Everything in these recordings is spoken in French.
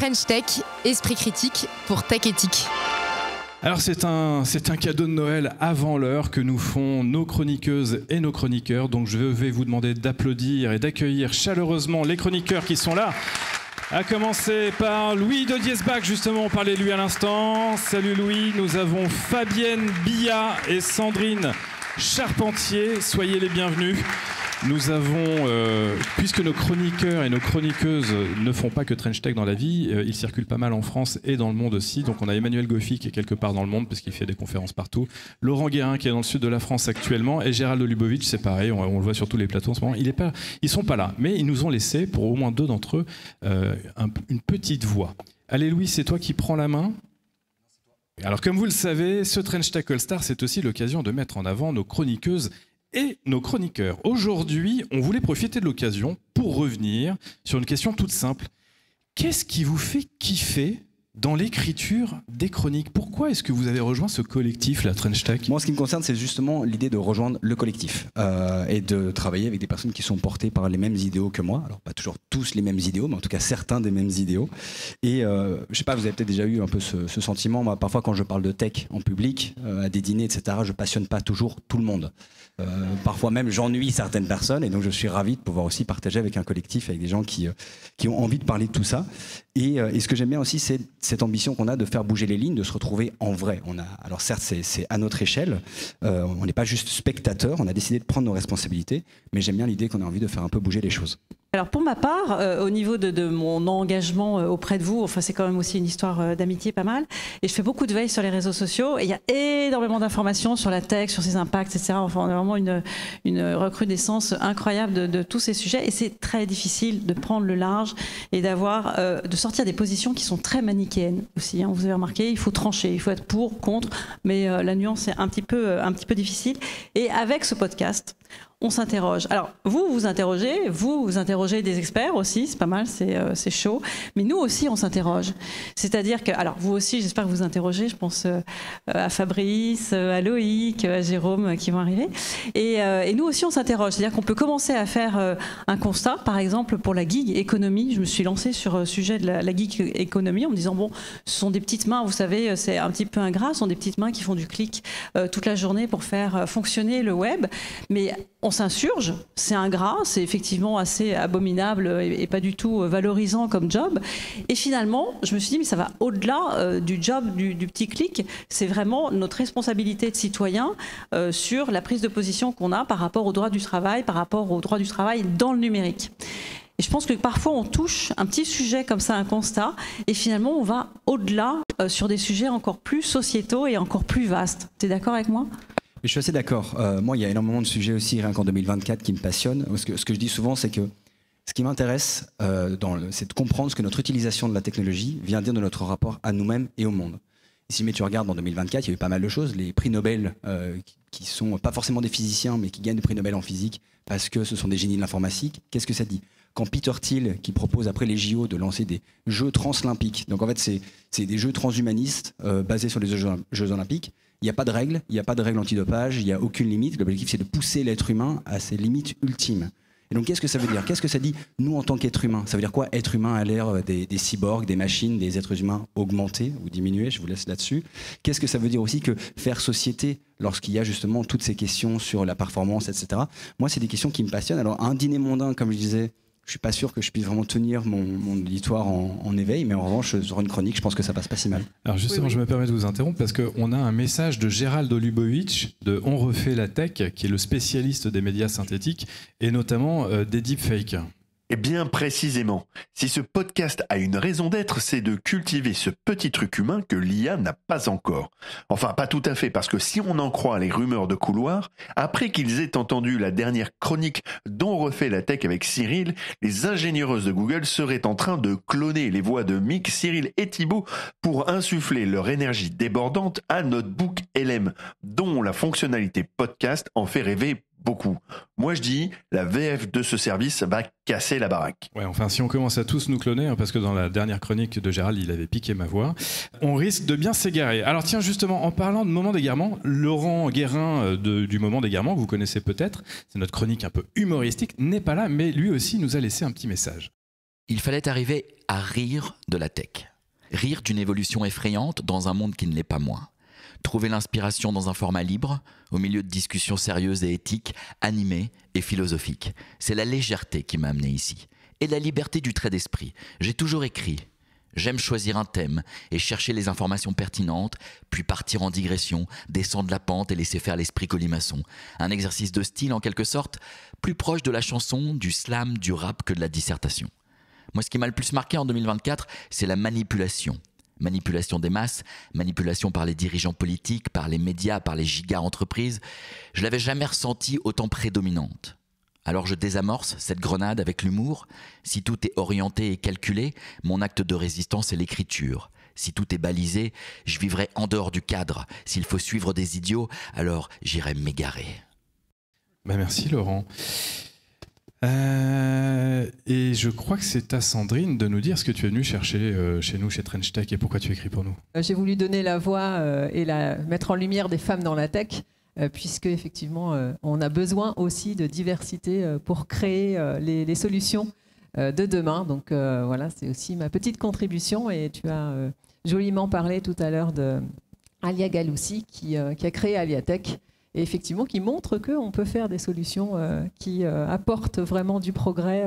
French Tech, esprit critique pour Tech Éthique. Alors c'est un cadeau de Noël avant l'heure que nous font nos chroniqueuses et nos chroniqueurs. Donc je vais vous demander d'applaudir et d'accueillir chaleureusement les chroniqueurs qui sont là. À commencer par Louis de Diesbach, justement, on parlait de lui à l'instant. Salut Louis, nous avons Fabienne Billat et Sandrine Charpentier. Soyez les bienvenus. Nous avons, puisque nos chroniqueurs et nos chroniqueuses ne font pas que Trench Tech dans la vie, ils circulent pas mal en France et dans le monde aussi. Donc on a Emmanuel Goffi qui est quelque part dans le monde parce qu'il fait des conférences partout. Laurent Guérin qui est dans le sud de la France actuellement. Et Gérald Lubovic, c'est pareil, on le voit sur tous les plateaux en ce moment. Ils sont pas là, mais ils nous ont laissé, pour au moins 2 d'entre eux, une petite voix. Allez Louis, c'est toi qui prends la main. Alors comme vous le savez, ce Trench Tech All Star, c'est aussi l'occasion de mettre en avant nos chroniqueuses et nos chroniqueurs. Aujourd'hui, on voulait profiter de l'occasion pour revenir sur une question toute simple. Qu'est-ce qui vous fait kiffer dans l'écriture des chroniques? Pourquoi est-ce que vous avez rejoint ce collectif, la Trench Tech? Moi, ce qui me concerne, c'est justement l'idée de rejoindre le collectif et de travailler avec des personnes qui sont portées par les mêmes idéaux que moi. Alors, pas toujours tous les mêmes idéaux, mais en tout cas certains des mêmes idéaux. Et je sais pas, vous avez peut-être déjà eu un peu ce sentiment. Moi, parfois, quand je parle de tech en public, à des dîners, etc., je passionne pas toujours tout le monde. Parfois même, j'ennuie certaines personnes, et donc je suis ravi de pouvoir aussi partager avec un collectif, avec des gens qui ont envie de parler de tout ça. Et ce que j'aime bien aussi, c'est cette ambition qu'on a de faire bouger les lignes, de se retrouver en vrai. Alors certes, c'est à notre échelle, on n'est pas juste spectateur, on a décidé de prendre nos responsabilités, mais j'aime bien l'idée qu'on a envie de faire un peu bouger les choses. Alors pour ma part, au niveau de mon engagement auprès de vous, enfin c'est quand même aussi une histoire d'amitié pas mal, et je fais beaucoup de veille sur les réseaux sociaux, et il y a énormément d'informations sur la tech, sur ses impacts, etc. Enfin on a vraiment une recrudescence incroyable de tous ces sujets, et c'est très difficile de prendre le large et de sortir des positions qui sont très manichéennes aussi. Hein. Vous avez remarqué, il faut trancher, il faut être pour, contre, mais la nuance est un petit peu difficile. Et avec ce podcast, on s'interroge. Alors, vous interrogez des experts aussi, c'est pas mal, c'est chaud. Mais nous aussi, on s'interroge. C'est-à-dire que, alors, vous aussi, j'espère que vous interrogez, je pense à Fabrice, à Loïc, à Jérôme qui vont arriver. Et nous aussi, on s'interroge. C'est-à-dire qu'on peut commencer à faire un constat, par exemple, pour la gig économie. Je me suis lancée sur le sujet de la gig économie en me disant, bon, ce sont des petites mains, vous savez, c'est un petit peu ingrat, ce sont des petites mains qui font du clic toute la journée pour faire fonctionner le web. Mais on s'insurge, c'est ingrat, c'est effectivement assez abominable et pas du tout valorisant comme job. Et finalement, je me suis dit, mais ça va au-delà du job du petit clic. C'est vraiment notre responsabilité de citoyen sur la prise de position qu'on a par rapport au droit du travail, par rapport au droit du travail dans le numérique. Et je pense que parfois on touche un petit sujet comme ça, un constat, et finalement on va au-delà sur des sujets encore plus sociétaux et encore plus vastes. Tu es d'accord avec moi ? Je suis assez d'accord. Moi, il y a énormément de sujets aussi, rien qu'en 2024, qui me passionnent. Ce que je dis souvent, c'est que ce qui m'intéresse, c'est de comprendre ce que notre utilisation de la technologie vient dire de notre rapport à nous-mêmes et au monde. Et si tu regardes en 2024, il y a eu pas mal de choses. Les prix Nobel, qui sont pas forcément des physiciens, mais qui gagnent des prix Nobel en physique, parce que ce sont des génies de l'informatique. Qu'est-ce que ça dit ? Quand Peter Thiel, qui propose après les JO de lancer des Jeux translympiques, donc en fait c'est des Jeux transhumanistes basés sur les Jeux olympiques, il n'y a pas de règles, il n'y a pas de règles antidopage, il n'y a aucune limite. L'objectif, c'est de pousser l'être humain à ses limites ultimes. Et donc, qu'est-ce que ça veut dire? Qu'est-ce que ça dit, nous, en tant qu'être humain? Ça veut dire quoi, être humain à l'ère des cyborgs, des machines, des êtres humains augmentés ou diminués? Je vous laisse là-dessus. Qu'est-ce que ça veut dire aussi que faire société lorsqu'il y a justement toutes ces questions sur la performance, etc. Moi, c'est des questions qui me passionnent. Alors, un dîner mondain, comme je disais, je suis pas sûr que je puisse vraiment tenir mon auditoire en éveil, mais en revanche, sur une chronique, je pense que ça passe pas si mal. Alors justement, je me permets de vous interrompre parce qu'on a un message de Gérald Lubovic de On refait la tech, qui est le spécialiste des médias synthétiques et notamment des deepfakes. Et bien précisément, si ce podcast a une raison d'être, c'est de cultiver ce petit truc humain que l'IA n'a pas encore. Enfin, pas tout à fait, parce que si on en croit les rumeurs de couloir, après qu'ils aient entendu la dernière chronique dont refait la tech avec Cyril, les ingénieuses de Google seraient en train de cloner les voix de Mick, Cyril et Thibaut pour insuffler leur énergie débordante à Notebook LM, dont la fonctionnalité podcast en fait rêver beaucoup. Moi je dis, la VF de ce service va casser la baraque. Ouais, enfin si on commence à tous nous cloner, hein, parce que dans la dernière chronique de Gérald, il avait piqué ma voix, on risque de bien s'égarer. Alors tiens, justement, en parlant de moment d'égarement, Laurent Guérin du moment d'égarement, que vous connaissez peut-être, c'est notre chronique un peu humoristique, n'est pas là, mais lui aussi nous a laissé un petit message. Il fallait arriver à rire de la tech. Rire d'une évolution effrayante dans un monde qui ne l'est pas moins. Trouver l'inspiration dans un format libre, au milieu de discussions sérieuses et éthiques, animées et philosophiques. C'est la légèreté qui m'a amené ici. Et la liberté du trait d'esprit. J'ai toujours écrit. J'aime choisir un thème et chercher les informations pertinentes, puis partir en digression, descendre la pente et laisser faire l'esprit colimaçon. Un exercice de style en quelque sorte, plus proche de la chanson, du slam, du rap que de la dissertation. Moi, ce qui m'a le plus marqué en 2024, c'est la manipulation. Manipulation des masses, manipulation par les dirigeants politiques, par les médias, par les giga-entreprises. Je l'avais jamais ressentie autant prédominante. Alors je désamorce cette grenade avec l'humour. Si tout est orienté et calculé, mon acte de résistance est l'écriture. Si tout est balisé, je vivrai en dehors du cadre. S'il faut suivre des idiots, alors j'irai m'égarer. Merci Laurent. Et je crois que c'est à Sandrine de nous dire ce que tu es venu chercher chez nous, chez Trench Tech, et pourquoi tu écris pour nous. J'ai voulu donner la voix et mettre en lumière des femmes dans la tech, puisque effectivement, on a besoin aussi de diversité pour créer les solutions de demain. Donc voilà, c'est aussi ma petite contribution. Et tu as joliment parlé tout à l'heure d'Alia Galoussi, qui a créé Aliatech. Et effectivement, qui montre qu'on peut faire des solutions qui apportent vraiment du progrès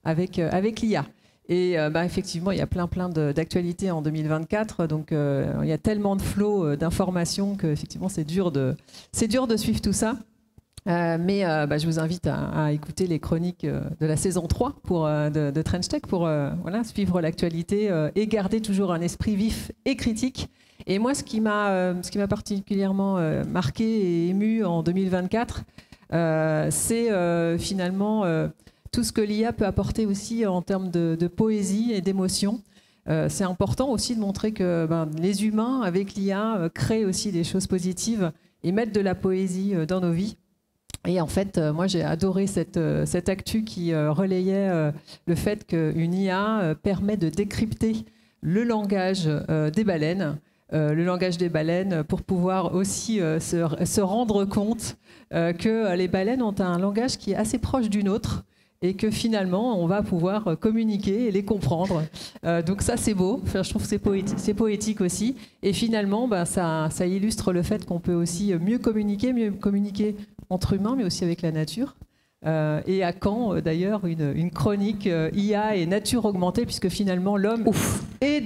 avec l'IA. Et effectivement, il y a plein d'actualités en 2024. Donc, il y a tellement de flots d'informations que effectivement, c'est dur de suivre tout ça. Mais je vous invite à écouter les chroniques de la saison 3 de Trench Tech pour suivre l'actualité et garder toujours un esprit vif et critique. Et moi, ce qui m'a particulièrement marqué et ému en 2024, c'est finalement tout ce que l'IA peut apporter aussi en termes de poésie et d'émotion. C'est important aussi de montrer que les humains, avec l'IA, créent aussi des choses positives et mettent de la poésie dans nos vies. Et en fait, moi, j'ai adoré cette actu qui relayait le fait qu'une IA permet de décrypter le langage des baleines. Le langage des baleines pour pouvoir aussi se rendre compte que les baleines ont un langage qui est assez proche du nôtre et que finalement on va pouvoir communiquer et les comprendre. Donc ça c'est beau, enfin, je trouve que c'est poétique aussi. Et finalement ça illustre le fait qu'on peut aussi mieux communiquer entre humains mais aussi avec la nature. Et à quand d'ailleurs une chronique IA et nature augmentée, puisque finalement l'homme est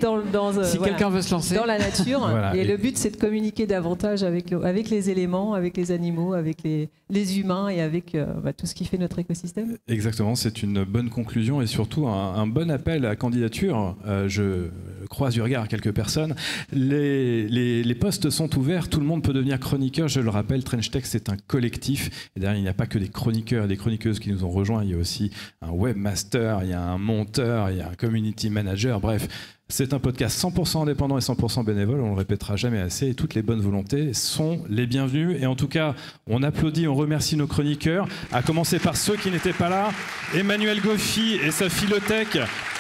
si quelqu'un veut se lancer dans la nature. Voilà. Et le but c'est de communiquer davantage avec les éléments, avec les animaux, avec les humains et avec tout ce qui fait notre écosystème. Exactement, c'est une bonne conclusion et surtout un bon appel à candidature. Je croise du regard quelques personnes. Les postes sont ouverts, tout le monde peut devenir chroniqueur. Je le rappelle, Trench Tech c'est un collectif. Et derrière, il n'y a pas que des chroniqueurs et des chroniqueuses qui nous ont rejoints. Il y a aussi un webmaster, il y a un monteur, il y a un community manager. Bref, c'est un podcast 100% indépendant et 100% bénévole. On le répétera jamais assez. Et toutes les bonnes volontés sont les bienvenues. Et en tout cas, on applaudit, on remercie nos chroniqueurs, à commencer par ceux qui n'étaient pas là. Emmanuel Goffi et sa philotech.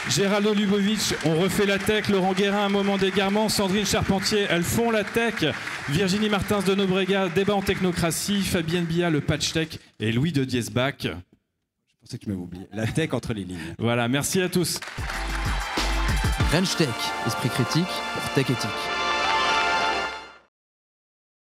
Geraldo Lubovic, on refait la tech. Laurent Guérin, un moment d'égarement. Sandrine Charpentier, elles font la tech. Virginie Martins de Nobrega, débat en technocratie. Fabienne Bia, le patch tech. Et Louis de Diesbach. Je pensais que tu m'avais oublié. La tech entre les lignes. Voilà, merci à tous. Trench Tech, esprit critique pour tech éthique.